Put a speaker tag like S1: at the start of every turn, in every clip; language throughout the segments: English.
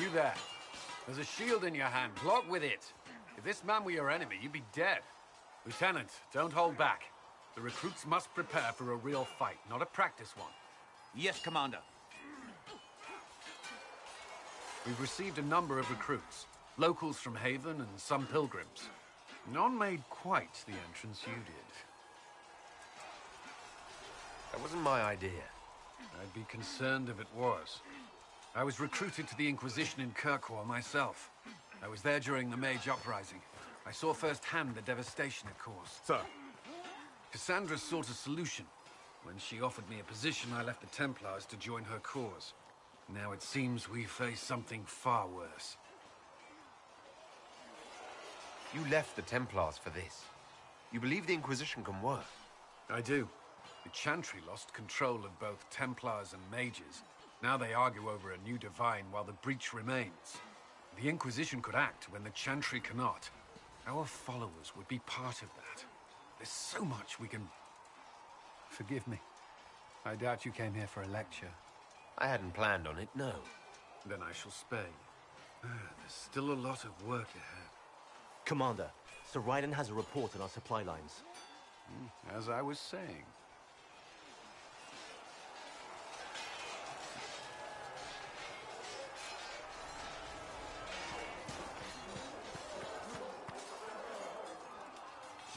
S1: You there. There's a shield in your hand. Block with it. If this man were your enemy, you'd be dead. Lieutenant, don't hold back. The recruits must prepare for a real fight, not a practice one.
S2: Yes, Commander.
S1: We've received a number of recruits. Locals from Haven and some pilgrims. None made quite the entrance you did.
S3: That wasn't my idea.
S1: I'd be concerned if it was. I was recruited to the Inquisition in Kirkwall myself. I was there during the Mage Uprising. I saw firsthand the devastation it caused.
S3: Sir.
S1: Cassandra sought a solution. When she offered me a position, I left the Templars to join her cause. Now it seems we face something far worse.
S3: You left the Templars for this. You believe the Inquisition can work?
S1: I do. The Chantry lost control of both Templars and Mages. Now they argue over a new Divine while the breach remains. The Inquisition could act when the Chantry cannot. Our followers would be part of that. There's so much we can... Forgive me. I doubt you came here for a lecture.
S3: I hadn't planned on it, no.
S1: Then I shall spare you. There's still a lot of work ahead.
S4: Commander, Sir Raiden has a report on our supply lines.
S1: As I was saying.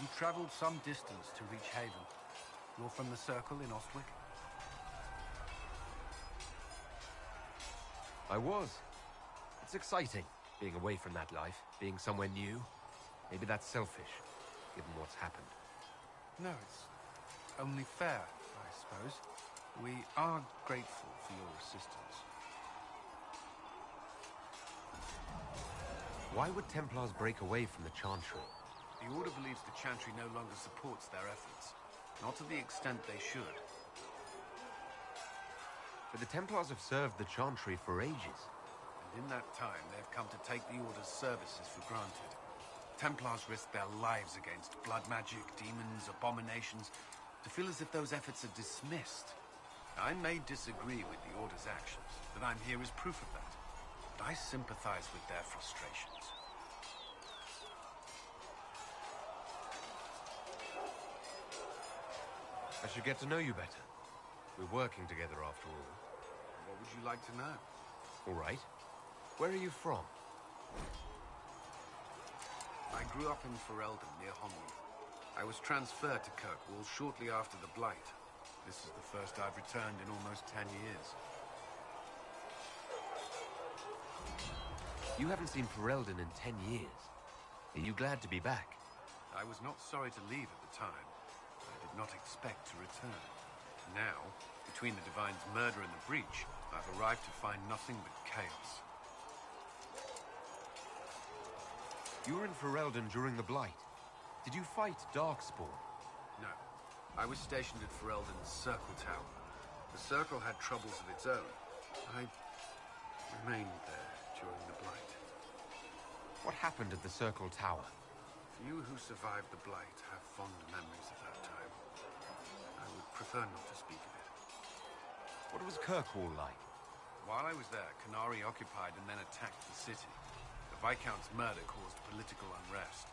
S1: You traveled some distance to reach Haven. You're from the Circle in Ostwick?
S3: I was. It's exciting, being away from that life, being somewhere new. Maybe that's selfish, given what's happened.
S1: No, it's only fair, I suppose. We are grateful for your assistance.
S3: Why would Templars break away from the Chantry?
S1: The Order believes the Chantry no longer supports their efforts. Not to the extent they should.
S3: But the Templars have served the Chantry for ages.
S1: And in that time, they've come to take the Order's services for granted. Templars risk their lives against blood magic, demons, abominations, to feel as if those efforts are dismissed. I may disagree with the Order's actions, but I'm here as proof of that. But I sympathize with their frustrations.
S3: I should get to know you better. We're working together after all.
S1: What would you like to know?
S3: All right. Where are you from?
S1: I grew up in Ferelden, near Honwood. I was transferred to Kirkwall shortly after the Blight. This is the first I've returned in almost 10 years.
S3: You haven't seen Ferelden in 10 years. Are you glad to be back?
S1: I was not sorry to leave at the time. I did not expect to return. Now, between the Divine's murder and the breach, I've arrived to find nothing but chaos.
S3: You were in Ferelden during the Blight. Did you fight Darkspawn?
S1: No. I was stationed at Ferelden's Circle Tower. The Circle had troubles of its own. I remained there during the Blight.
S3: What happened at the Circle Tower?
S1: Few who survived the Blight have fond memories of that time. I would prefer not to speak of it.
S3: What was Kirkwall like?
S1: While I was there, Canary occupied and then attacked the city. The Viscount's murder caused political unrest.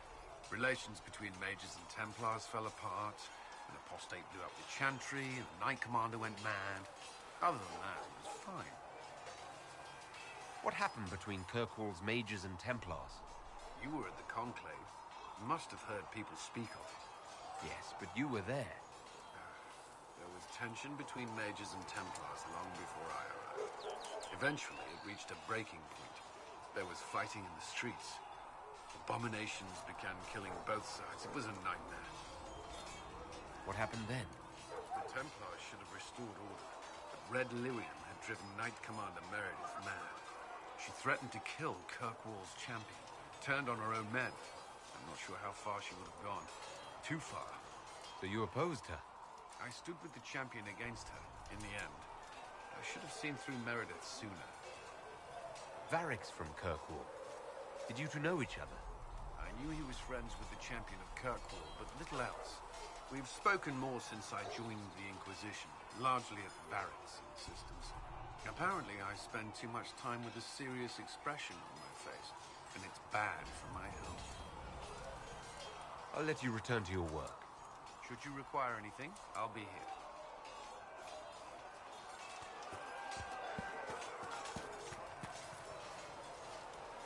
S1: Relations between Mages and Templars fell apart. An apostate blew up the Chantry, and the Knight Commander went mad. Other than that, it was fine.
S3: What happened between Kirkwall's Mages and Templars?
S1: You were at the Conclave. You must have heard people speak of it.
S3: Yes, but you were there.
S1: There was tension between Mages and Templars long before I arrived. Eventually, it reached a breaking point. There was fighting in the streets. Abominations began killing both sides. It was a nightmare.
S3: What happened then?
S1: The Templars should have restored order, but Red Lyrium had driven Knight Commander Meredith mad. She threatened to kill Kirkwall's champion, turned on her own men. I'm not sure how far she would have gone. Too far.
S3: So you opposed her?
S1: I stood with the champion against her, in the end. I should have seen through Meredith sooner.
S3: Varric's from Kirkwall. Did you two know each other?
S1: I knew he was friends with the champion of Kirkwall, but little else. We've spoken more since I joined the Inquisition. largely at Barrett's insistence. Apparently, I spend too much time with a serious expression on my face, and it's bad for my health.
S3: I'll let you return to your work.
S1: Should you require anything, I'll be here.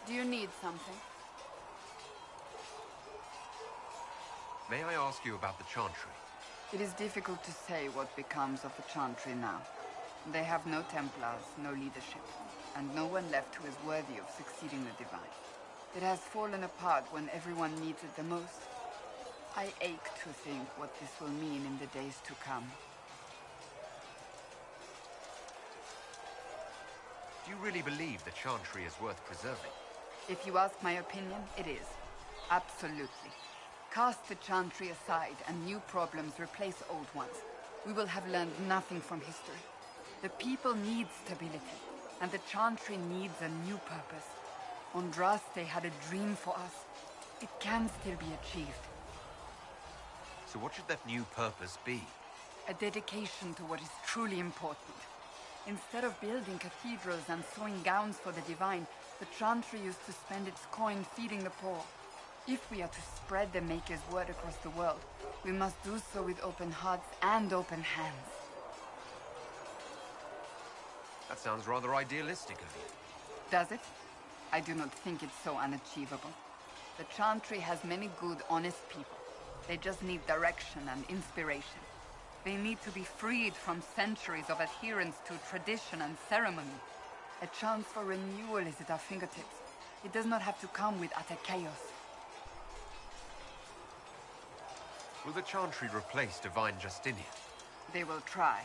S2: Do you need something?
S3: May I ask you about the Chantry?
S2: It is difficult to say what becomes of the Chantry now. They have no Templars, no leadership, and no one left who is worthy of succeeding the Divine. It has fallen apart when everyone needs it the most. I ache to think what this will mean in the days to come.
S3: Do you really believe the Chantry is worth preserving?
S2: If you ask my opinion, it is. Absolutely. Cast the Chantry aside and new problems replace old ones. We will have learned nothing from history. The people need stability, and the Chantry needs a new purpose. Andraste had a dream for us. It can still be achieved.
S3: So what should that new purpose be?
S2: A dedication to what is truly important. Instead of building cathedrals and sewing gowns for the Divine, the Chantry used to spend its coin feeding the poor. If we are to spread the Maker's word across the world, we must do so with open hearts and open hands.
S3: That sounds rather idealistic of you.
S2: Does it? I do not think it's so unachievable. The Chantry has many good, honest people. They just need direction and inspiration. They need to be freed from centuries of adherence to tradition and ceremony. A chance for renewal is at our fingertips. It does not have to come with utter chaos.
S3: Will the Chantry replace Divine Justinian?
S2: They will try.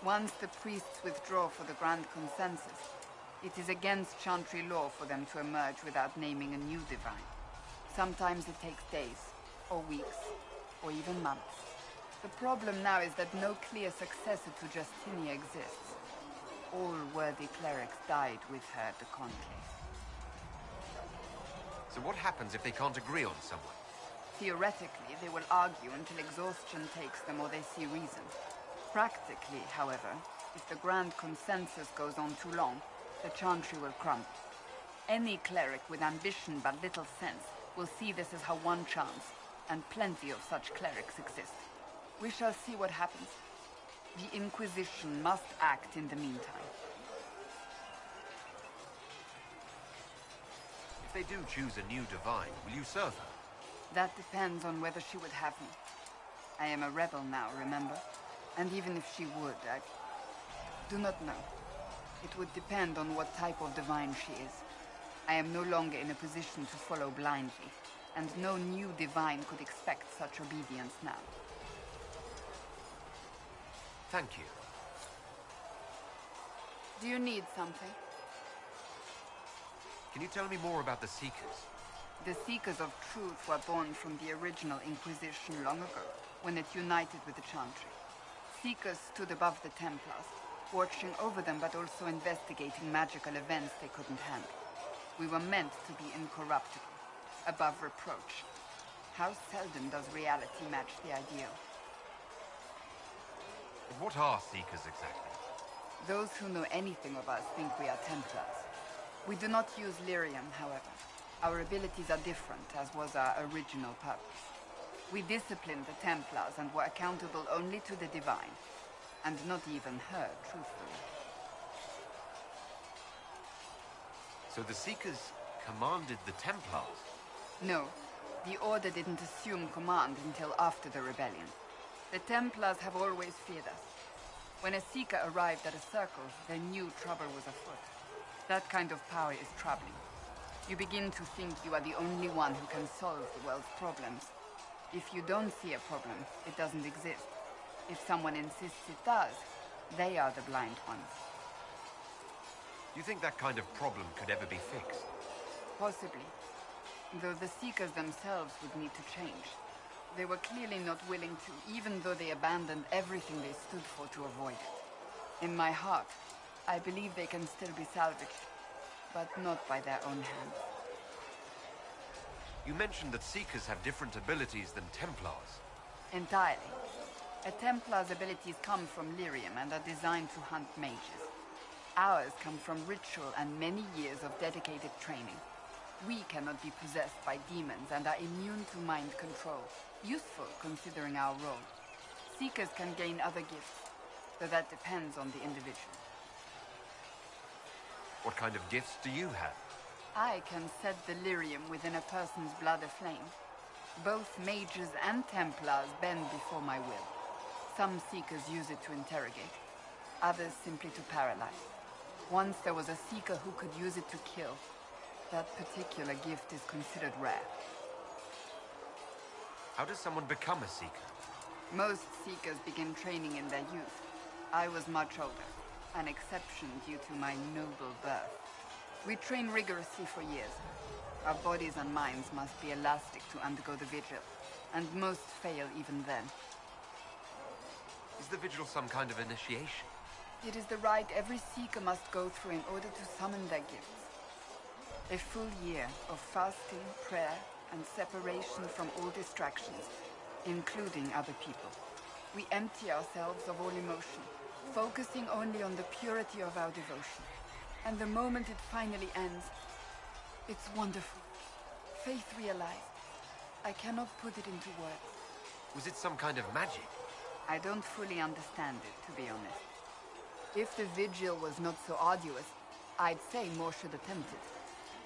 S2: Once the priests withdraw for the Grand Consensus, it is against Chantry law for them to emerge without naming a new Divine. Sometimes it takes days, or weeks, or even months. The problem now is that no clear successor to Justinia exists. All worthy clerics died with her at the Conclave.
S3: So what happens if they can't agree on someone?
S2: Theoretically, they will argue until exhaustion takes them or they see reason. Practically, however, if the Grand Consensus goes on too long, the Chantry will crumble. Any cleric with ambition but little sense will see this as her one chance, and plenty of such clerics exist. We shall see what happens. The Inquisition must act in the meantime.
S3: If they do choose a new Divine, will you serve her?
S2: That depends on whether she would have me. I am a rebel now, remember? And even if she would, I do not know. It would depend on what type of Divine she is. I am no longer in a position to follow blindly, and no new Divine could expect such obedience now.
S3: Thank you.
S2: Do you need something?
S3: Can you tell me more about the Seekers?
S2: The Seekers of Truth were born from the original Inquisition long ago, when it united with the Chantry. Seekers stood above the Templars, watching over them but also investigating magical events they couldn't handle. We were meant to be incorruptible, above reproach. How seldom does reality match the ideal?
S3: But what are Seekers exactly?
S2: Those who know anything of us think we are Templars. We do not use lyrium, however. Our abilities are different, as was our original purpose. We disciplined the Templars and were accountable only to the Divine, and not even her, truthfully.
S3: So the Seekers commanded the Templars?
S2: No, the Order didn't assume command until after the rebellion. The Templars have always feared us. When a Seeker arrived at a circle, they knew trouble was afoot. That kind of power is troubling. You begin to think you are the only one who can solve the world's problems. If you don't see a problem, it doesn't exist. If someone insists it does, they are the blind ones.
S3: Do you think that kind of problem could ever be fixed?
S2: Possibly. Though the Seekers themselves would need to change. They were clearly not willing to, even though they abandoned everything they stood for to avoid it. In my heart, I believe they can still be salvaged, but not by their own hands.
S3: You mentioned that Seekers have different abilities than Templars.
S2: Entirely. A Templar's abilities come from lyrium and are designed to hunt mages. Ours come from ritual and many years of dedicated training. We cannot be possessed by demons and are immune to mind control. Useful considering our role. Seekers can gain other gifts, though that depends on the individual.
S3: What kind of gifts do you have?
S2: I can set the lyrium within a person's blood aflame. Both mages and Templars bend before my will. Some Seekers use it to interrogate, others simply to paralyze. Once there was a Seeker who could use it to kill. That particular gift is considered rare.
S3: How does someone become a Seeker?
S2: Most Seekers begin training in their youth. I was much older, an exception due to my noble birth. We train rigorously for years. Our bodies and minds must be elastic to undergo the vigil, and most fail even then.
S3: Is the vigil some kind of initiation?
S2: It is the rite every Seeker must go through in order to summon their gifts. A full year of fasting, prayer, and separation from all distractions, including other people. We empty ourselves of all emotion, focusing only on the purity of our devotion. And the moment it finally ends, it's wonderful. Faith realized. I cannot put it into words.
S3: Was it some kind of magic?
S2: I don't fully understand it, to be honest. If the vigil was not so arduous, I'd say more should attempt it.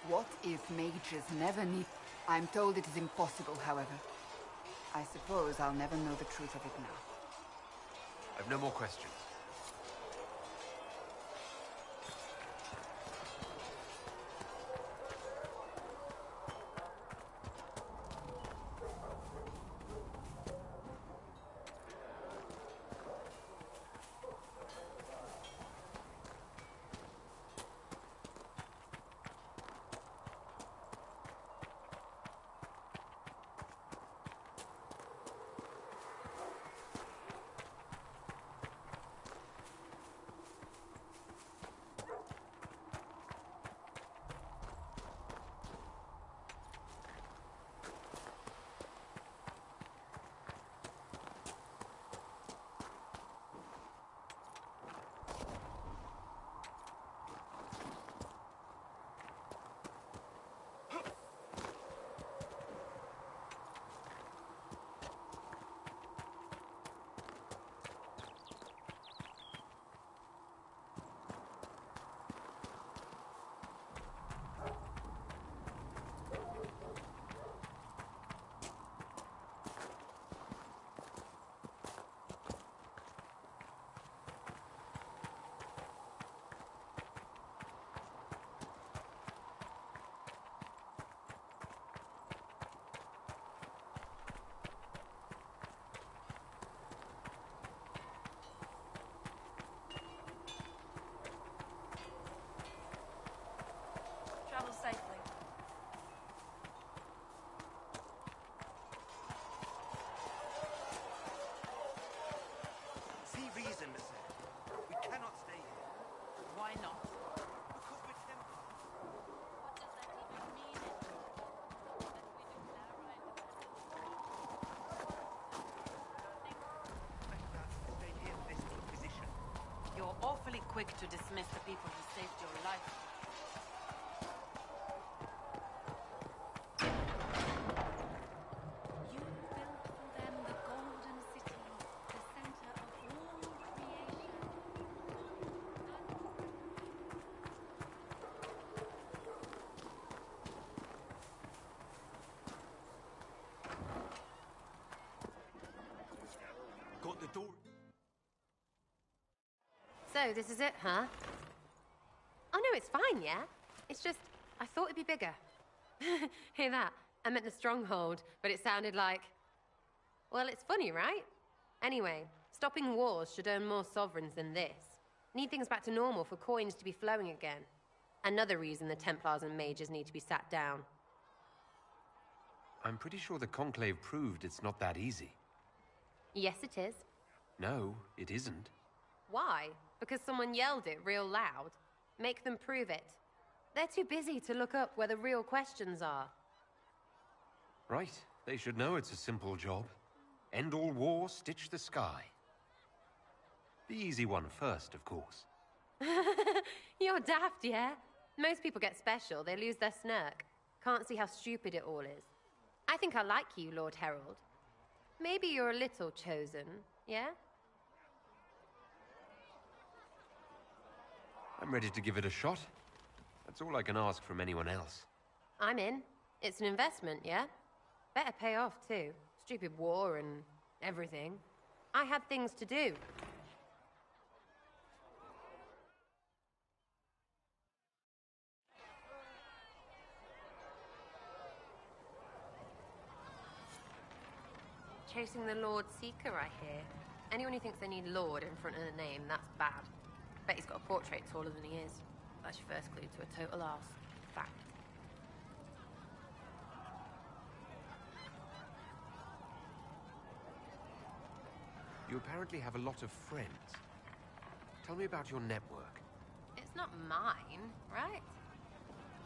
S2: What if mages never need... I'm told it is impossible, however. I suppose I'll never know the truth of it now.
S3: I've no more questions.
S5: Travel safely.
S6: See reason, Monsieur. We cannot stay here.
S5: Why not?
S6: Because we're Templars.
S5: What does that even mean?
S6: Stay here for this Inquisition.
S5: You're awfully quick to dismiss the people who saved your life. You built for them the golden city, the center of all creation.
S6: Got the door.
S7: So, this is it, huh? Oh, no, it's fine, yeah? It's just, I thought it'd be bigger. Hear that? I meant the stronghold, but it sounded like... Well, it's funny, right? Anyway, stopping wars should earn more sovereigns than this. Need things back to normal for coins to be flowing again. Another reason the Templars and mages need to be sat down.
S3: I'm pretty sure the Conclave proved it's not that easy.
S7: Yes, it is.
S3: No, it isn't.
S7: Why? Because someone yelled it real loud? Make them prove it. They're too busy to look up where the real questions are.
S3: Right, they should know it's a simple job. End all war, stitch the sky. The easy one first, of course.
S7: You're daft, yeah? Most people get special, they lose their smirk. Can't see how stupid it all is. I think I like you, Lord Herald. Maybe you're a little chosen, yeah?
S3: I'm ready to give it a shot. That's all I can ask from anyone else.
S7: I'm in. It's an investment, yeah? Better pay off, too. Stupid war and everything. I had things to do. Chasing the Lord Seeker, I hear. Anyone who thinks they need Lord in front of the name, that's bad. Bet he's got a portrait taller than he is. That's your first clue to a total arse. Fact.
S3: You apparently have a lot of friends. Tell me about your network.
S7: It's not mine, right?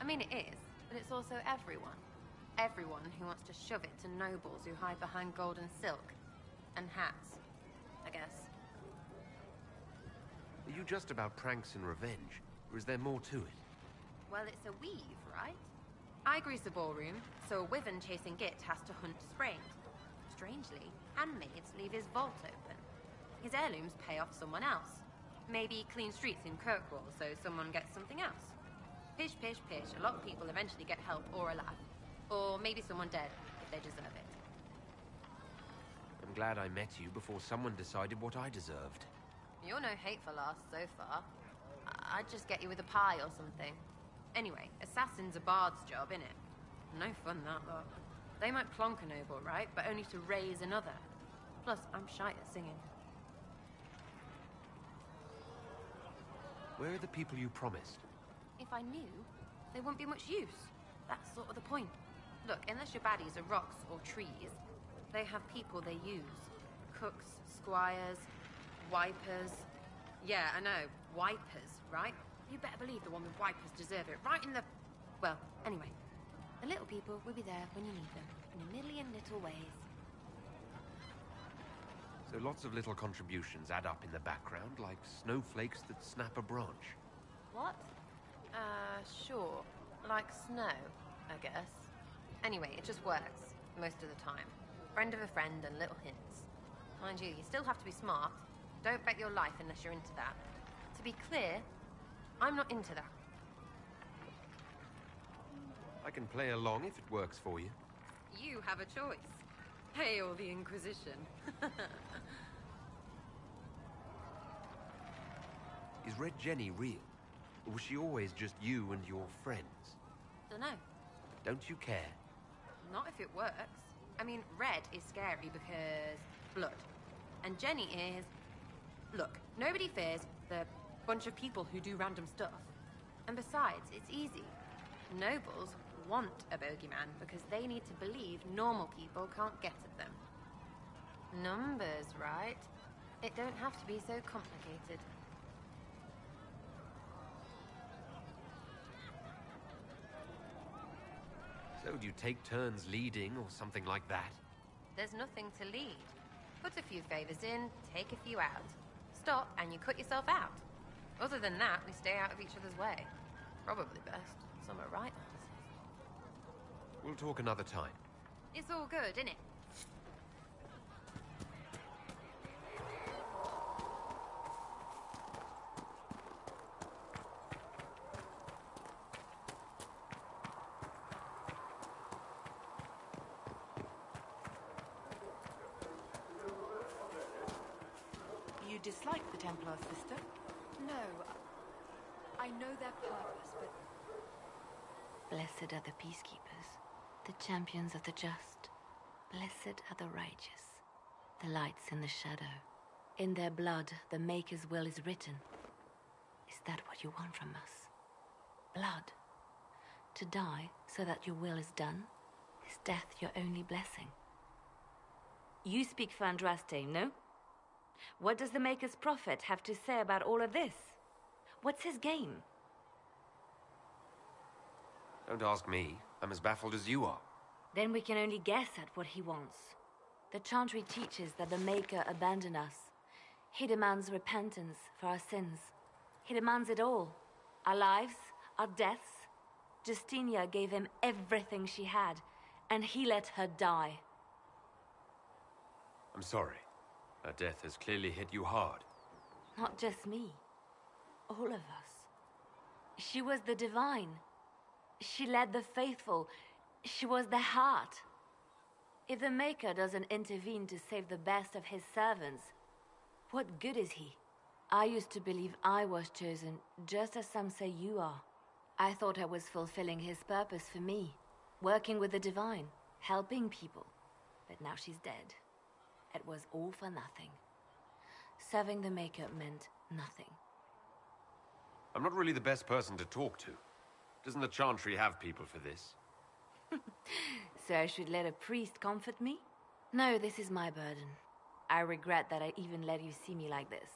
S7: I mean, it is, but it's also everyone. Everyone who wants to shove it to nobles who hide behind gold and silk. And hats, I guess.
S3: Are you just about pranks and revenge, or is there more to it?
S7: Well, it's a weave, right? I grease a ballroom, so a wyvern chasing Git has to hunt sprained. Strangely, handmaids leave his vault open. His heirlooms pay off someone else. Maybe clean streets in Kirkwall, so someone gets something else. Pish, pish, pish. A lot of people eventually get help or a laugh. Or maybe someone dead, if they deserve it.
S3: I'm glad I met you before someone decided what I deserved.
S7: You're no hateful ass so far. I'd just get you with a pie or something. Anyway, assassin's a bard's job, innit? No fun, that, though. They might plonk a noble, right? But only to raise another. Plus, I'm shy at singing.
S3: Where are the people you promised?
S7: If I knew, they wouldn't be much use. That's sort of the point. Look, unless your baddies are rocks or trees, they have people they use. Cooks, squires, wipers. Yeah, I know, wipers, right? You better believe the one with wipers deserve it, right in the... Well, anyway. The little people will be there when you need them, in a million little ways.
S3: So lots of little contributions add up in the background, like snowflakes that snap a branch.
S7: What? Sure. Like snow, I guess. Anyway, it just works, most of the time. Friend of a friend and little hints. Mind you, you still have to be smart. Don't bet your life unless you're into that. To be clear, I'm not into that.
S3: I can play along if it works for you.
S7: You have a choice. Hail the Inquisition.
S3: Is Red Jenny real? Or was she always just you and your friends?
S7: Dunno.
S3: Don't you care?
S7: Not if it works. I mean, Red is scary because... blood. And Jenny is... Look, nobody fears the bunch of people who do random stuff. And besides, it's easy. Nobles want a bogeyman because they need to believe normal people can't get at them. Numbers, right? It don't have to be so complicated.
S3: So do you take turns leading or something like that?
S7: There's nothing to lead. Put a few favors in, take a few out. Stop and you cut yourself out. Other than that, we stay out of each other's way. Probably best. Some are right answers.
S3: We'll talk another time.
S7: It's all good, innit?
S8: You dislike the Templars, sister?
S5: No, I know their purpose, but
S9: Blessed are the peacekeepers, the champions of the just. Blessed are the righteous, the lights in the shadow. In their blood, the Maker's will is written. Is that what you want from us? Blood? To die so that your will is done? Is death your only blessing?
S8: You speak for Andraste, no? What does the Maker's prophet have to say about all of this? What's his game?
S3: Don't ask me. I'm as baffled as you are.
S8: Then we can only guess at what he wants.
S9: The Chantry teaches that the Maker abandoned us. He demands repentance for our sins. He demands it all. Our lives, our deaths. Justinia gave him everything she had, and he let her die.
S3: I'm sorry. Her death has clearly hit you hard.
S9: Not just me. All of us. She was the divine. She led the faithful. She was their heart. If the Maker doesn't intervene to save the best of his servants, what good is he? I used to believe I was chosen, just as some say you are. I thought I was fulfilling his purpose for me, working with the divine, helping people. But now she's dead. It was all for nothing. Serving the Maker meant nothing.
S3: I'm not really the best person to talk to. Doesn't the Chantry have people for this?
S9: So I should let a priest comfort me? No, this is my burden. I regret that I even let you see me like this.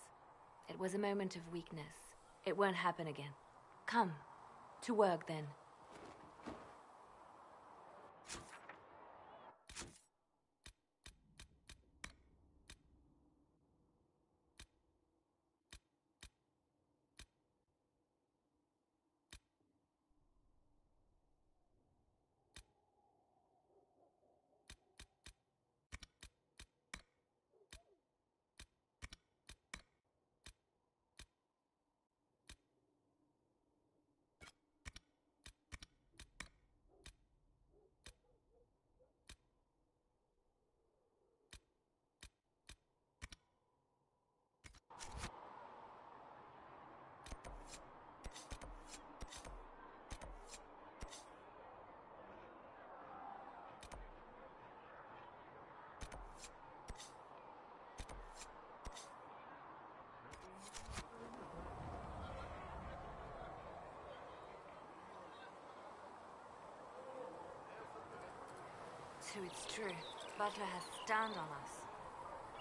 S9: It was a moment of weakness. It won't happen again. Come. To work, then. So it's true. Butler has stand on us.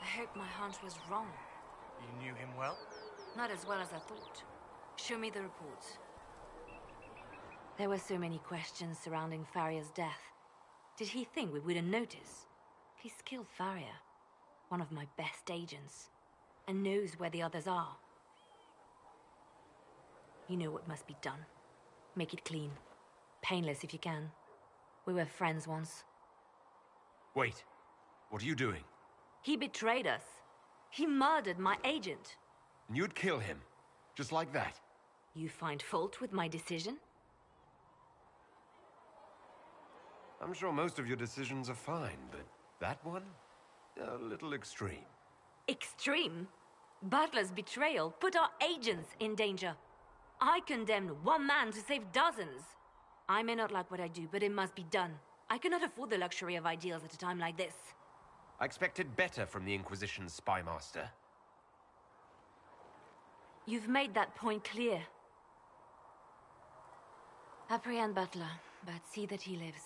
S9: I hope my hunch was wrong.
S6: You knew him well?
S9: Not as well as I thought. Show me the reports. There were so many questions surrounding Farria's death. Did he think we wouldn't notice? He's killed Farria, one of my best agents, and knows where the others are. You know what must be done. Make it clean. Painless if you can. We were friends once.
S3: Wait. What are you doing?
S9: He betrayed us. He murdered my agent.
S3: And you'd kill him? Just like that?
S9: You find fault with my decision?
S3: I'm sure most of your decisions are fine, but that one? A little extreme.
S9: Extreme? Butler's betrayal put our agents in danger. I condemned one man to save dozens. I may not like what I do, but it must be done. I cannot afford the luxury of ideals at a time like this.
S3: I expected better from the Inquisition's spy master.
S9: You've made that point clear. Apprehend Butler, but see that he lives.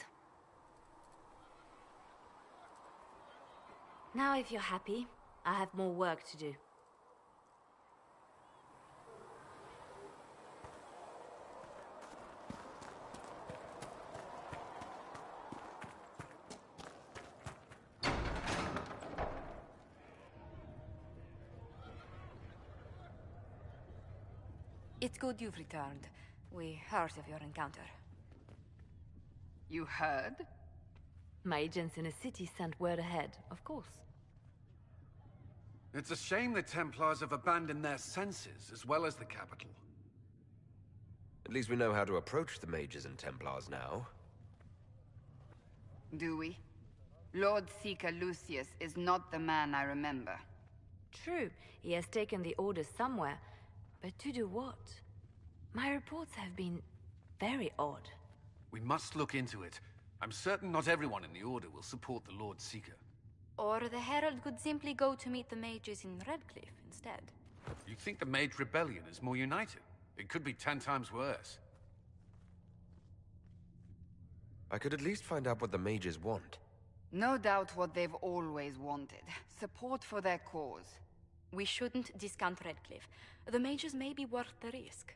S9: Now, if you're happy, I have more work to do.
S2: It's good you've returned. We heard of your encounter. You heard?
S9: My agents in a city sent word ahead, of course.
S1: It's a shame the Templars have abandoned their senses, as well as the capital.
S3: At least we know how to approach the mages and Templars now.
S2: Do we? Lord Seeker Lucius is not the man I remember.
S9: True, he has taken the orders somewhere, but to do what? My reports have been very odd.
S1: We must look into it. I'm certain not everyone in the Order will support the Lord Seeker.
S5: Or the Herald could simply go to meet the mages in Redcliffe instead.
S1: You think the Mage Rebellion is more united? It could be 10 times worse.
S3: I could at least find out what the mages want.
S2: No doubt what they've always wanted. Support for their cause.
S5: We shouldn't discount Redcliffe. The mages may be worth the risk.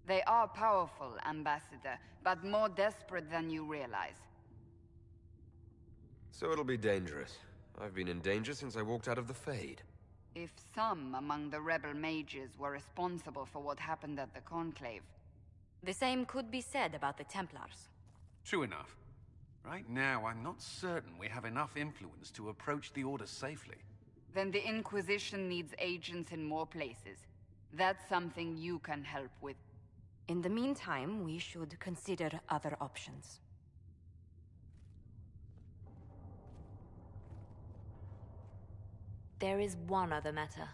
S2: They are powerful, Ambassador, but more desperate than you realize.
S3: So it'll be dangerous. I've been in danger since I walked out of the Fade.
S2: If some among the rebel mages were responsible for what happened at the Conclave...
S9: The same could be said about the Templars.
S1: True enough. Right now, I'm not certain we have enough influence to approach the Order safely.
S2: Then the Inquisition needs agents in more places. That's something you can help with.
S9: In the meantime, we should consider other options. There is one other matter.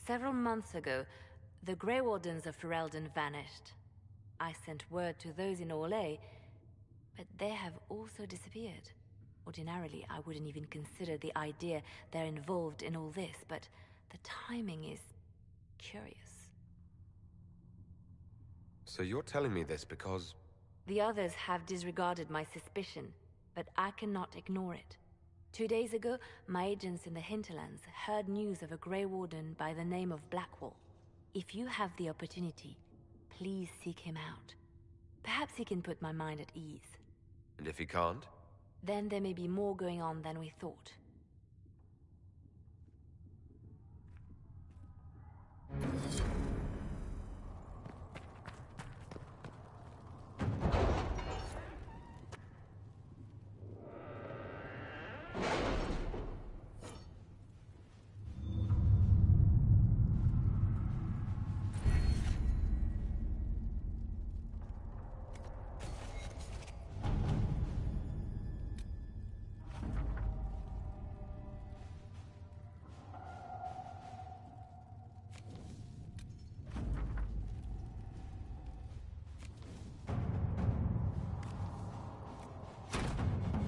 S9: Several months ago, the Grey Wardens of Ferelden vanished. I sent word to those in Orlais, but they have also disappeared. Ordinarily, I wouldn't even consider the idea they're involved in all this, but the timing is curious.
S3: So you're telling me this because...
S9: The others have disregarded my suspicion, but I cannot ignore it. 2 days ago, my agents in the hinterlands heard news of a Grey Warden by the name of Blackwall. If you have the opportunity, please seek him out. Perhaps he can put my mind at ease.
S3: And if he can't?
S9: Then there may be more going on than we thought.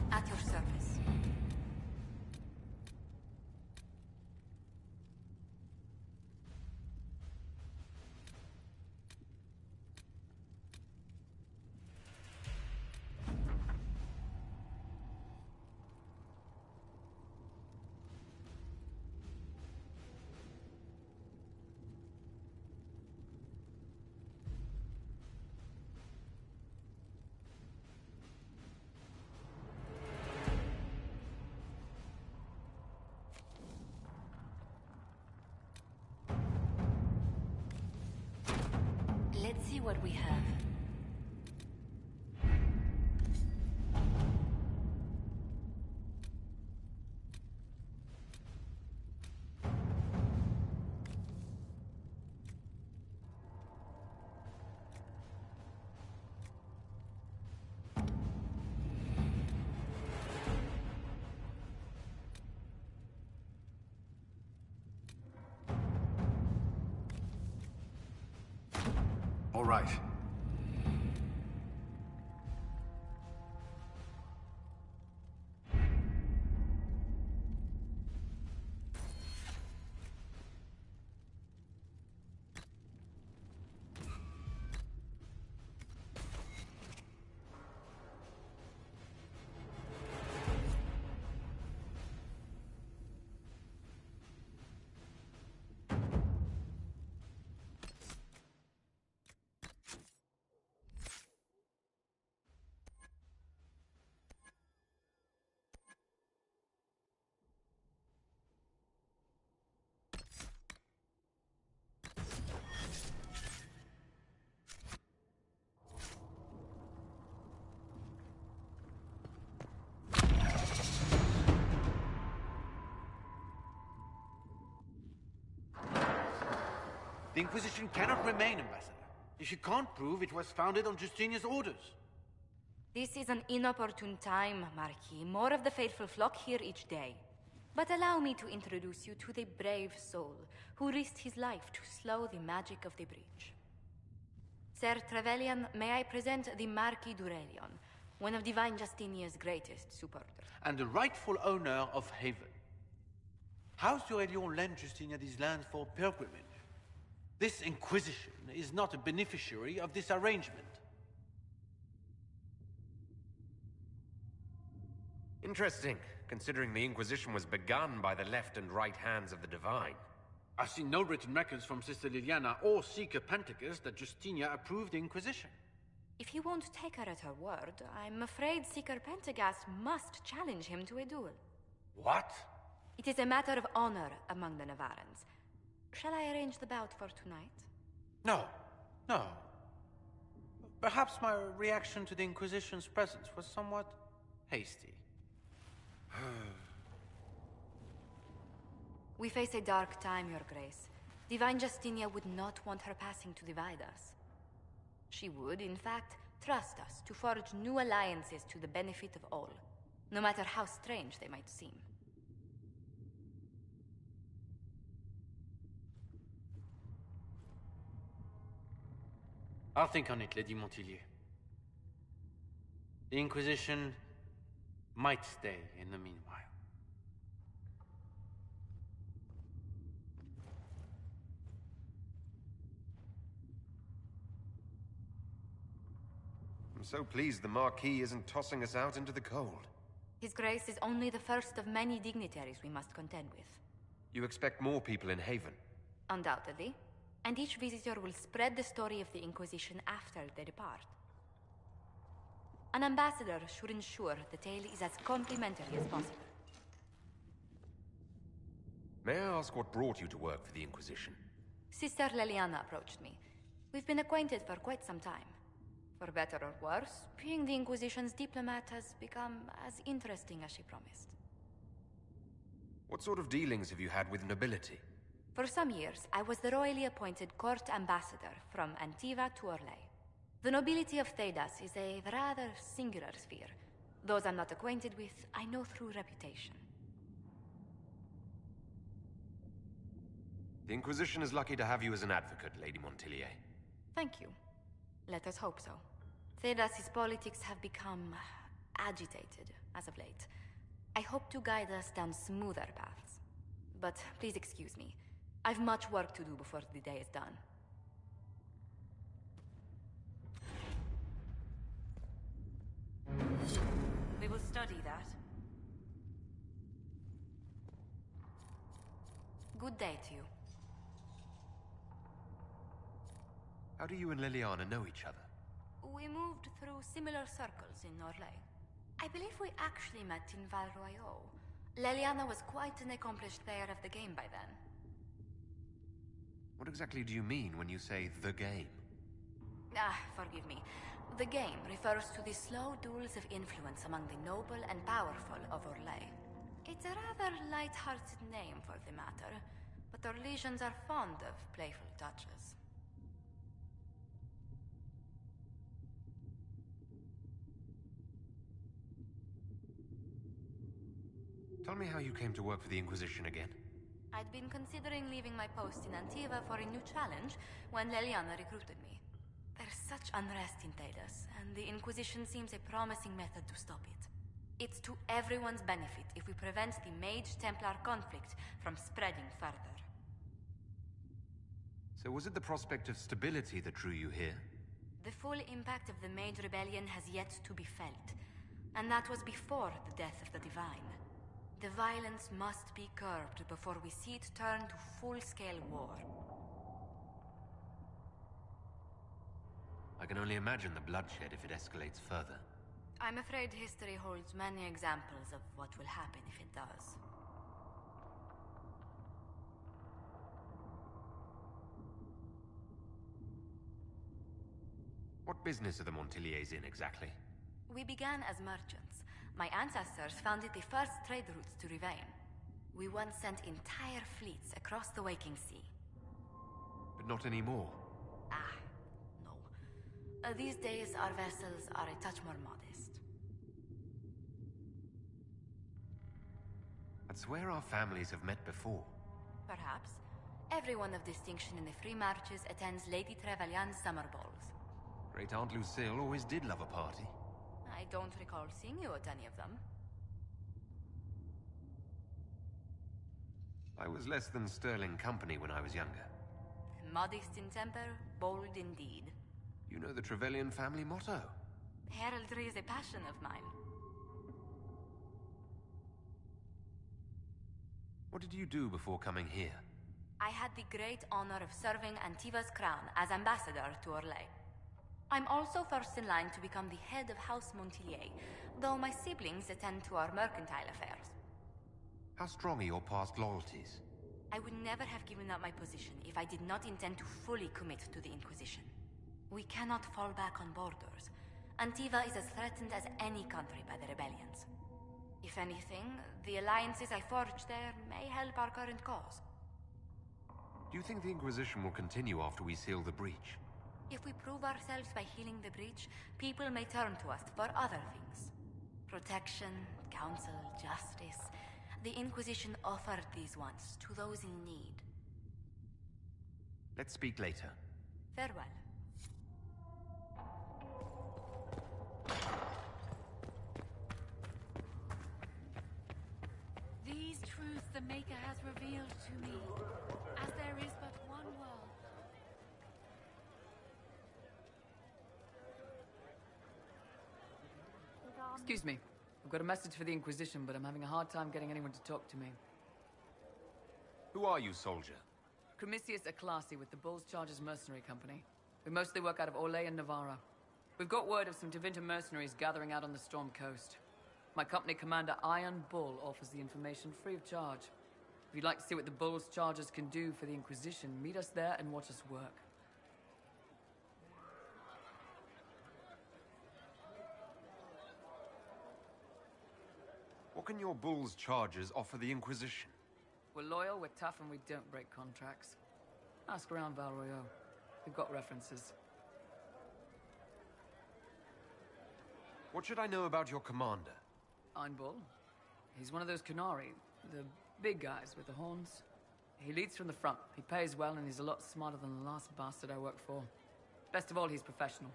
S9: At your service. Let's see what we have.
S1: All right.
S6: The Inquisition cannot remain, Ambassador, if you can't prove it was founded on Justinian's orders.
S8: This is an inopportune time, Marquis. More of the faithful flock here each day. But allow me to introduce you to the brave soul who risked his life to slow the magic of the breach. Sir Trevelyan, may I present the Marquis d'Aurelion, one of Divine Justinian's greatest supporters.
S6: And the rightful owner of Haven. House d'Aurelion lent Justinia these lands for pilgrimage. This Inquisition is not a beneficiary of this arrangement.
S3: Interesting, considering the Inquisition was begun by the left and right hands of the Divine.
S6: I've seen no written records from Sister Liliana or Seeker Penticus that Justinia approved the Inquisition.
S8: If you won't take her at her word, I'm afraid Seeker Pentagast must challenge him to a duel.
S6: What?
S8: It is a matter of honor among the Navarans. Shall I arrange the bout for tonight?
S6: No, no. Perhaps my reaction to the Inquisition's presence was somewhat hasty.
S8: We face a dark time, Your Grace. Divine Justinia would not want her passing to divide us. She would, in fact, trust us to forge new alliances to the benefit of all, no matter how strange they might seem.
S6: I'll think on it, Lady Montilyet. The Inquisition might stay in the meanwhile.
S3: I'm so pleased the Marquis isn't tossing us out into the cold.
S8: His Grace is only the first of many dignitaries we must contend with.
S3: You expect more people in Haven?
S8: Undoubtedly. And each visitor will spread the story of the Inquisition after they depart. An ambassador should ensure the tale is as complimentary as possible.
S3: May I ask what brought you to work for the Inquisition?
S8: Sister Leliana approached me. We've been acquainted for quite some time. For better or worse, being the Inquisition's diplomat has become as interesting as she promised.
S3: What sort of dealings have you had with nobility?
S8: For some years, I was the royally appointed court ambassador from Antiva to Orlais. The nobility of Thedas is a rather singular sphere. Those I'm not acquainted with, I know through reputation.
S3: The Inquisition is lucky to have you as an advocate, Lady Montilyet.
S8: Thank you. Let us hope so. Thedas' politics have become agitated as of late. I hope to guide us down smoother paths. But please excuse me. I've much work to do before the day is done. We will study that. Good day to you.
S3: How do you and Liliana know each other?
S8: We moved through similar circles in Orlais. I believe we actually met in Val Royaux. Liliana was quite an accomplished player of the game by then.
S3: What exactly do you mean when you say the game?
S8: Forgive me. The game refers to the slow duels of influence among the noble and powerful of Orlais. It's a rather light-hearted name for the matter, but Orlesians are fond of playful touches.
S3: Tell me how you came to work for the Inquisition again.
S8: I'd been considering leaving my post in Antiva for a new challenge when Leliana recruited me. There's such unrest in Thedas, and the Inquisition seems a promising method to stop it. It's to everyone's benefit if we prevent the Mage-Templar conflict from spreading further.
S3: So was it the prospect of stability that drew you here?
S8: The full impact of the Mage Rebellion has yet to be felt, and that was before the death of the Divine. The violence must be curbed before we see it turn to full-scale war.
S3: I can only imagine the bloodshed if it escalates further.
S8: I'm afraid history holds many examples of what will happen if it does.
S3: What business are the Montilyets in exactly?
S8: We began as merchants. My ancestors founded the first trade routes to Rivain. We once sent entire fleets across the Waking Sea.
S3: But not anymore.
S8: No. These days, our vessels are a touch more modest.
S3: That's where our families have met before.
S8: Perhaps. Everyone of distinction in the Free Marches attends Lady Trevelyan's summer balls.
S3: Great Aunt Lucille always did love a party.
S8: I don't recall seeing you at any of them.
S3: I was less than sterling company when I was younger.
S8: Modest in temper, bold in deed.
S3: You know the Trevelyan family motto?
S8: Heraldry is a passion of mine.
S3: What did you do before coming here?
S8: I had the great honor of serving Antiva's crown as ambassador to Orlais. I'm also first in line to become the head of House Montilyet, though my siblings attend to our mercantile affairs.
S3: How strong are your past loyalties?
S8: I would never have given up my position if I did not intend to fully commit to the Inquisition. We cannot fall back on borders. Antiva is as threatened as any country by the rebellions. If anything, the alliances I forged there may help our current cause.
S3: Do you think the Inquisition will continue after we seal the breach?
S8: If we prove ourselves by healing the breach, people may turn to us for other things. Protection, counsel, justice. The Inquisition offered these once to those in need.
S3: Let's speak later.
S8: Farewell.
S5: These truths the Maker has revealed to me, as there is but one world.
S10: Excuse me. I've got a message for the Inquisition, but I'm having a hard time getting anyone to talk to me.
S3: Who are you, soldier?
S10: Cremisius Aclasi with the Bulls Chargers Mercenary Company. We mostly work out of Orlais and Navarra. We've got word of some Tevinter mercenaries gathering out on the Storm Coast. My company commander, Iron Bull, offers the information free of charge. If you'd like to see what the Bulls Chargers can do for the Inquisition, meet us there and watch us work.
S3: What can your Bulls Chargers offer the Inquisition?
S10: We're loyal, we're tough, and we don't break contracts. Ask around Val Royeaux. We've got references.
S3: What should I know about your commander?
S10: Iron Bull. He's one of those Canari, the big guys with the horns. He leads from the front. He pays well, and he's a lot smarter than the last bastard I worked for. Best of all, he's professional.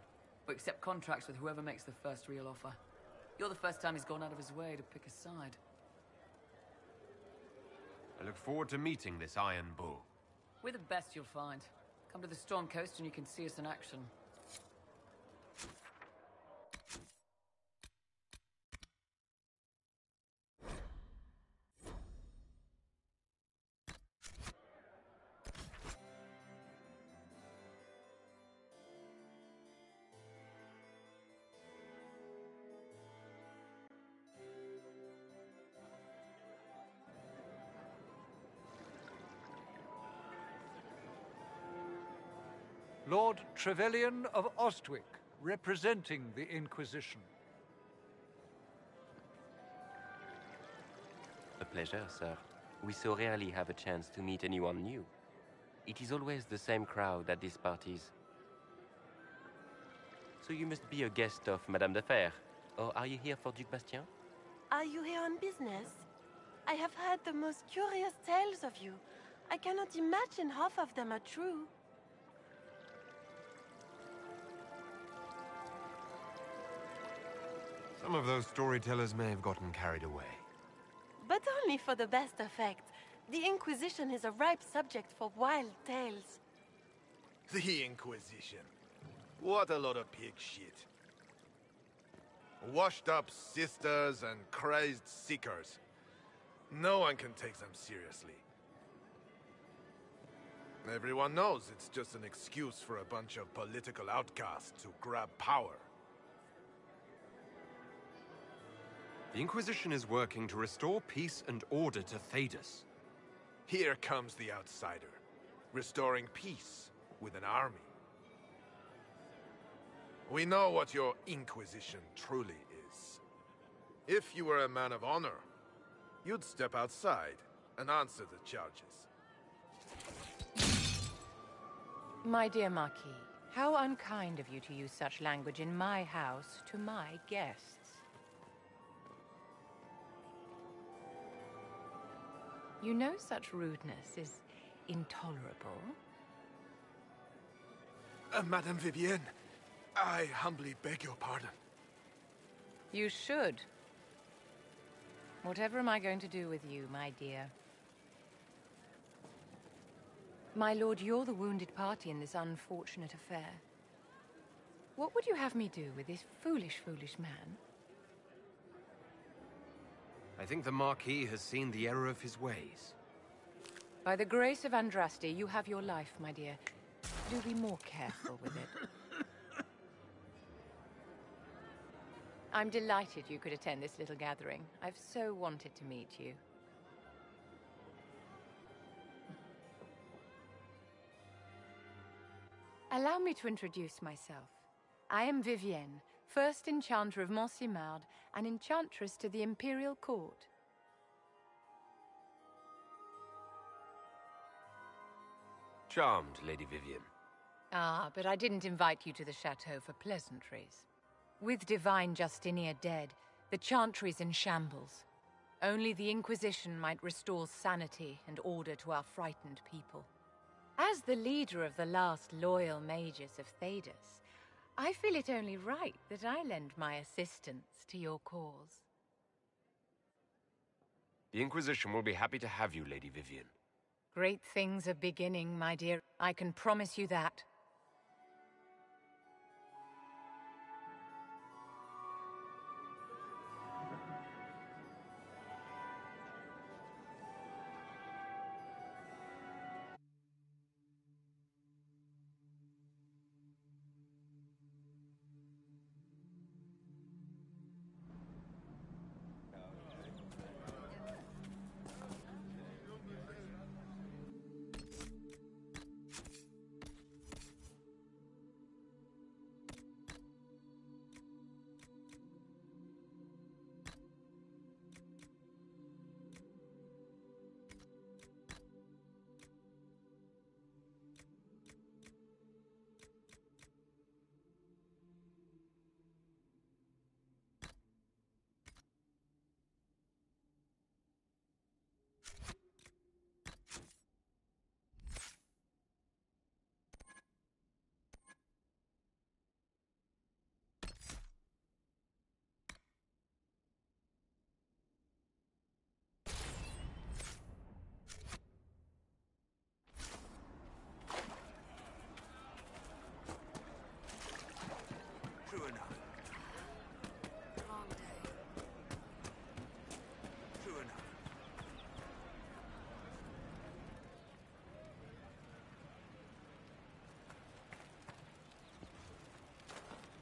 S10: We accept contracts with whoever makes the first real offer. You're the first time he's gone out of his way to pick a side.
S3: I look forward to meeting this Iron Bull.
S10: We're the best you'll find. Come to the Storm Coast and you can see us in action.
S11: Lord Trevelyan of Ostwick, representing the Inquisition.
S12: A pleasure, sir. We so rarely have a chance to meet anyone new. It is always the same crowd at these parties. So you must be a guest of Madame de Fer, or are you here for Duc Bastien?
S13: Are you here on business? I have heard the most curious tales of you. I cannot imagine half of them are true.
S3: Some of those storytellers may have gotten carried away.
S13: But only for the best effect. The Inquisition is a ripe subject for wild tales.
S14: The Inquisition. What a lot of pig shit. Washed up sisters and crazed seekers. No one can take them seriously. Everyone knows it's just an excuse for a bunch of political outcasts to grab power.
S3: The Inquisition is working to restore peace and order to Thedas.
S14: Here comes the outsider, restoring peace with an army. We know what your Inquisition truly is. If you were a man of honor, you'd step outside and answer the charges.
S15: My dear Marquis, how unkind of you to use such language in my house to my guests. You know such rudeness is intolerable.
S14: Madame Vivienne, I humbly beg your pardon.
S15: You should. Whatever am I going to do with you, my dear? My lord, you're the wounded party in this unfortunate affair. What would you have me do with this foolish, foolish man?
S3: I think the Marquis has seen the error of his ways.
S15: By the grace of Andraste, you have your life, my dear. Do be more careful with it. I'm delighted you could attend this little gathering. I've so wanted to meet you. Allow me to introduce myself. I am Vivienne, first enchanter of Montsimard and enchantress to the Imperial Court.
S3: Charmed, Lady Vivienne.
S15: Ah, but I didn't invite you to the chateau for pleasantries. With Divine Justinia dead, the Chantry's in shambles. Only the Inquisition might restore sanity and order to our frightened people. As the leader of the last loyal mages of Thedas, I feel it only right that I lend my assistance to your cause.
S3: The Inquisition will be happy to have you, Lady Vivienne.
S15: Great things are beginning, my dear. I can promise you that.
S16: True enough.
S5: Long day.
S16: True enough.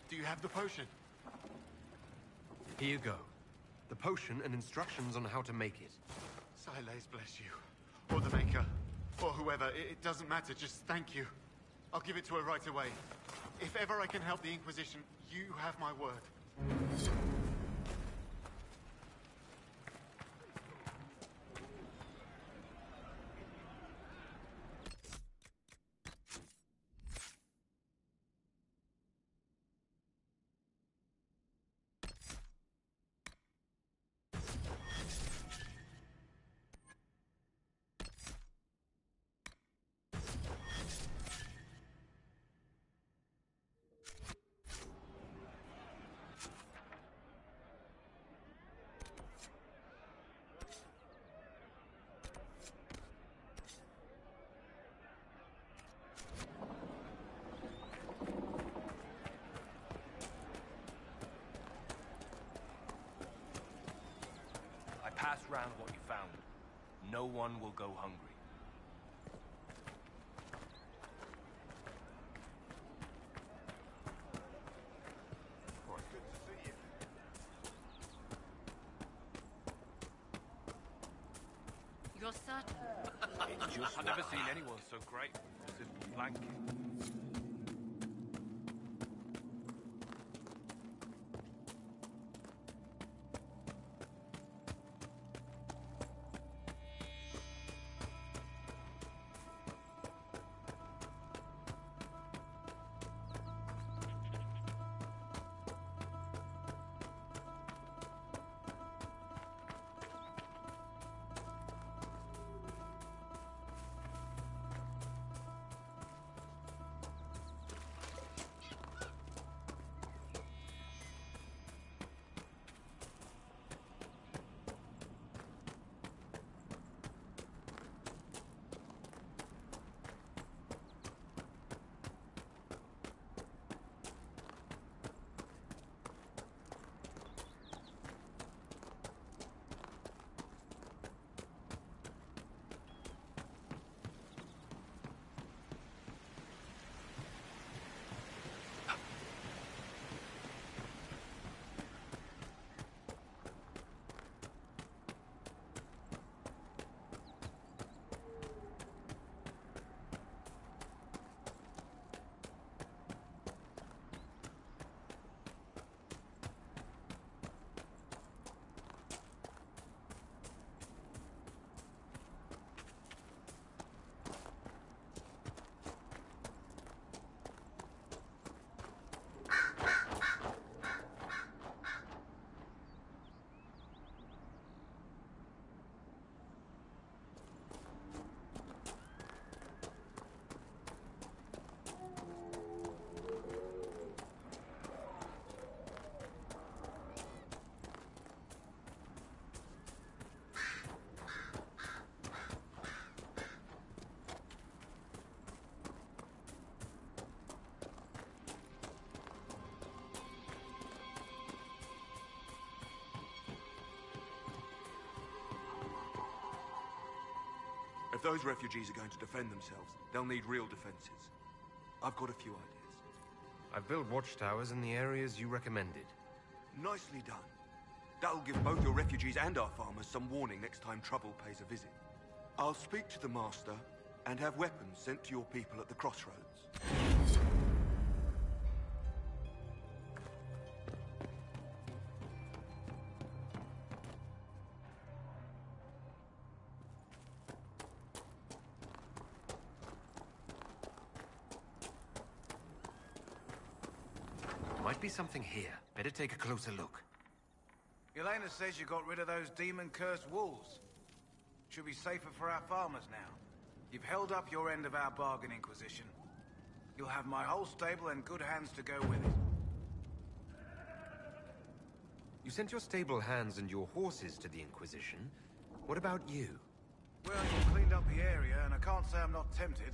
S16: Do you have the potion?
S3: Here you go. The potion and instructions on how to make it.
S16: Silas bless you. Or the Maker. Or whoever. It doesn't matter. Just thank you. I'll give it to her right away. If ever I can help the Inquisition, you have my word.
S17: Pass round what you found. No one will go hungry.
S16: Good to see you.
S5: You're certain?
S17: I've never seen anyone so great as if blanking.
S18: If those refugees are going to defend themselves, they'll need real defenses. I've got a few ideas.
S3: I've built watchtowers in the areas you recommended.
S18: Nicely done. That'll give both your refugees and our farmers some warning next time trouble pays a visit. I'll speak to the Master and have weapons sent to your people at the crossroads.
S3: Might be something here. Better take a closer look.
S19: Elena says you got rid of those demon-cursed wolves. Should be safer for our farmers now. You've held up your end of our bargain, Inquisition. You'll have my whole stable and good hands to go with it.
S3: You sent your stable hands and your horses to the Inquisition. What about you?
S19: Well, you cleaned up the area, and I can't say I'm not tempted.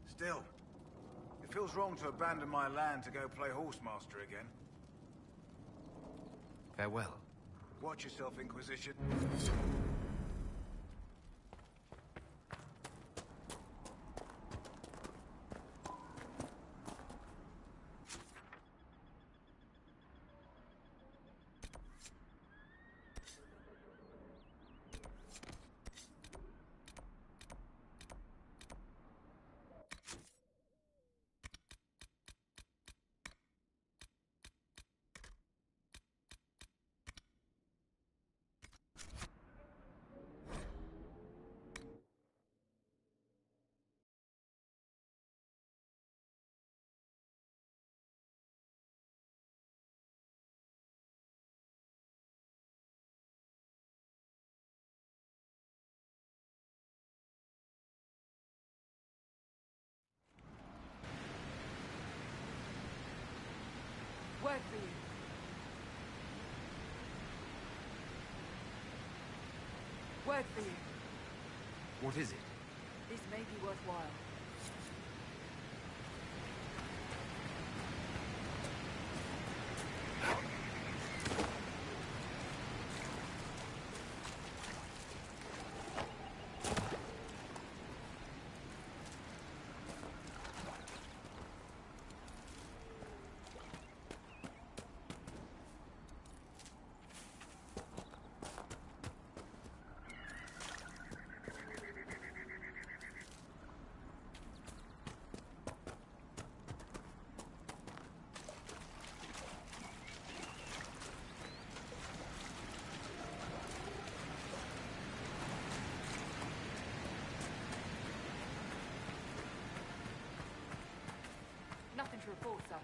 S19: Still, it feels wrong to abandon my land to go play horsemaster again.
S3: Farewell.
S19: Watch yourself, Inquisition.
S2: Word for you. Word for you.
S3: What is it?
S2: This may be worthwhile. Nothing to report, sir.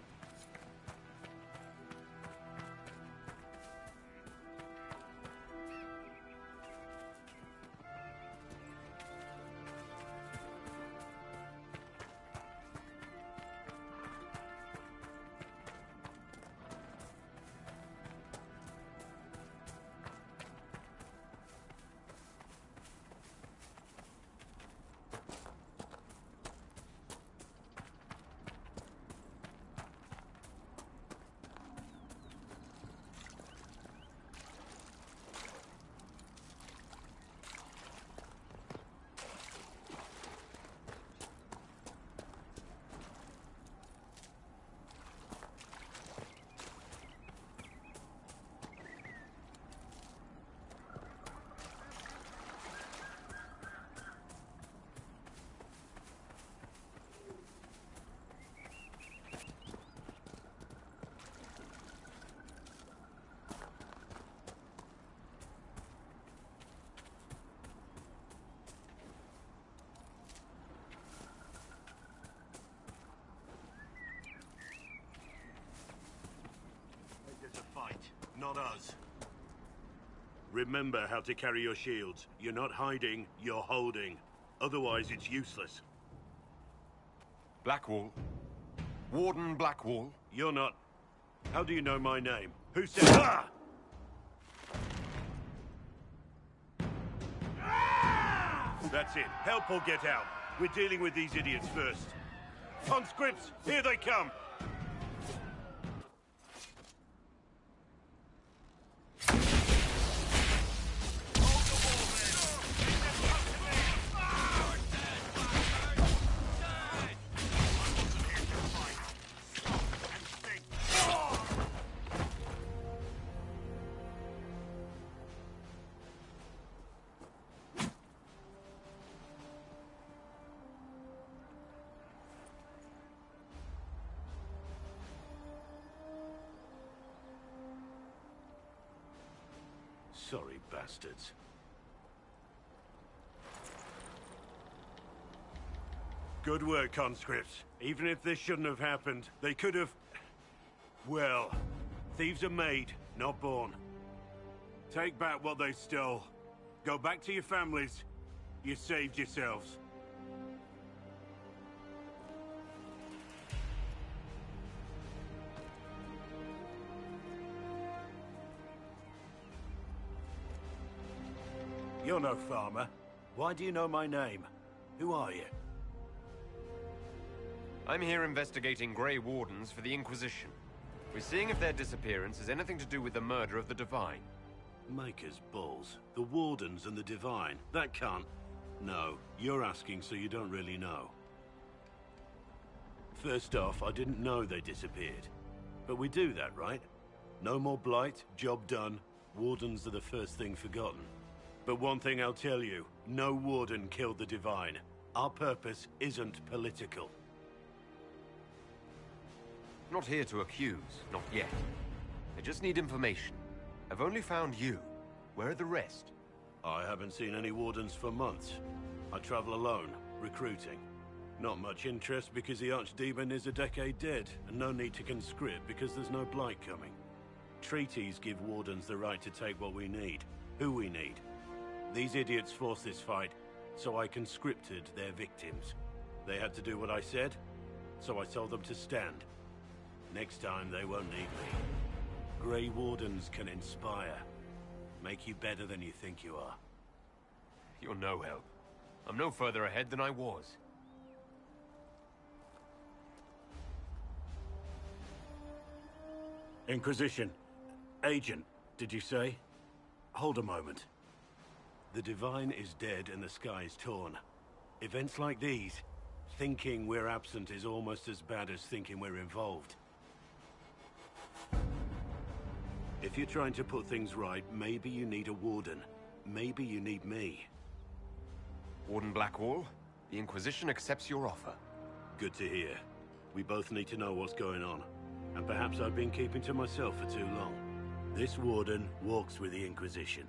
S20: There's a fight, not us. Remember how to carry your shields. You're not hiding, you're holding. Otherwise, it's useless.
S3: Blackwall. Warden Blackwall.
S20: You're not. How do you know my name? Who said... Ah! That's it. Help or get out. We're dealing with these idiots first. Conscripts, here they come! Sorry, bastards. Good work, conscripts. Even if this shouldn't have happened, they could have... Well, thieves are made, not born. Take back what they stole. Go back to your families. You saved yourselves. You're no farmer. Why do you know my name? Who are you?
S3: I'm here investigating Grey Wardens for the Inquisition. We're seeing if their disappearance has anything to do with the murder of the Divine.
S20: Maker's balls. The Wardens and the Divine. That can't... No, you're asking so you don't really know. First off, I didn't know they disappeared. But we do that, right? No more blight, job done. Wardens are the first thing forgotten. But one thing I'll tell you, no Warden killed the Divine. Our purpose isn't political.
S3: Not here to accuse, not yet. I just need information. I've only found you. Where are the rest?
S20: I haven't seen any Wardens for months. I travel alone, recruiting. Not much interest because the Archdemon is a decade dead, and no need to conscript because there's no blight coming. Treaties give Wardens the right to take what we need, who we need. These idiots forced this fight, so I conscripted their victims. They had to do what I said, so I told them to stand. Next time, they won't need me. Grey Wardens can inspire. Make you better than you think you are.
S3: You're no help. I'm no further ahead than I was.
S20: Inquisition. Agent, did you say? Hold a moment. The Divine is dead and the sky is torn. Events like these, thinking we're absent is almost as bad as thinking we're involved. If you're trying to put things right, maybe you need a Warden. Maybe you need me.
S3: Warden Blackwall, the Inquisition accepts your offer.
S20: Good to hear. We both need to know what's going on. And perhaps I've been keeping to myself for too long. This Warden walks with the Inquisition.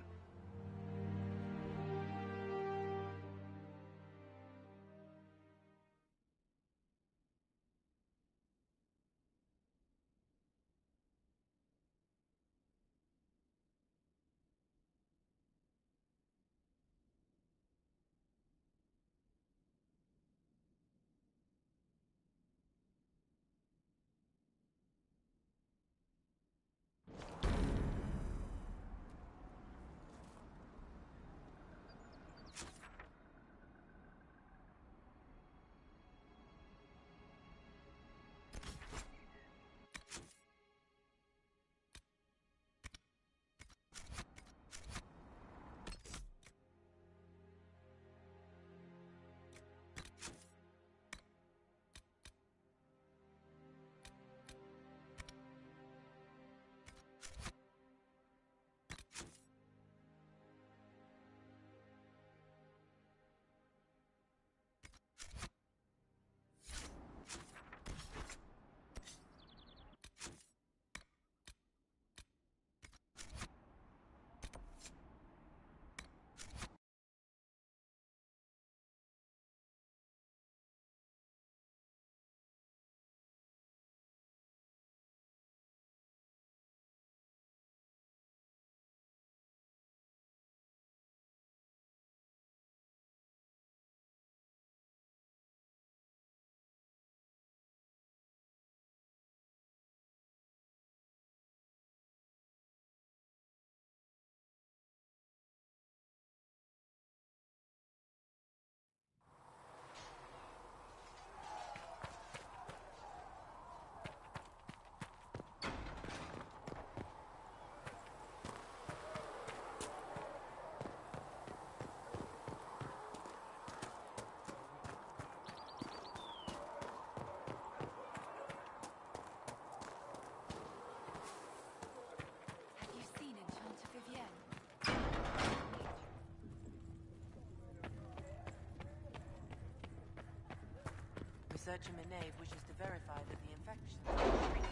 S21: Researcher Minave wishes to verify that the infection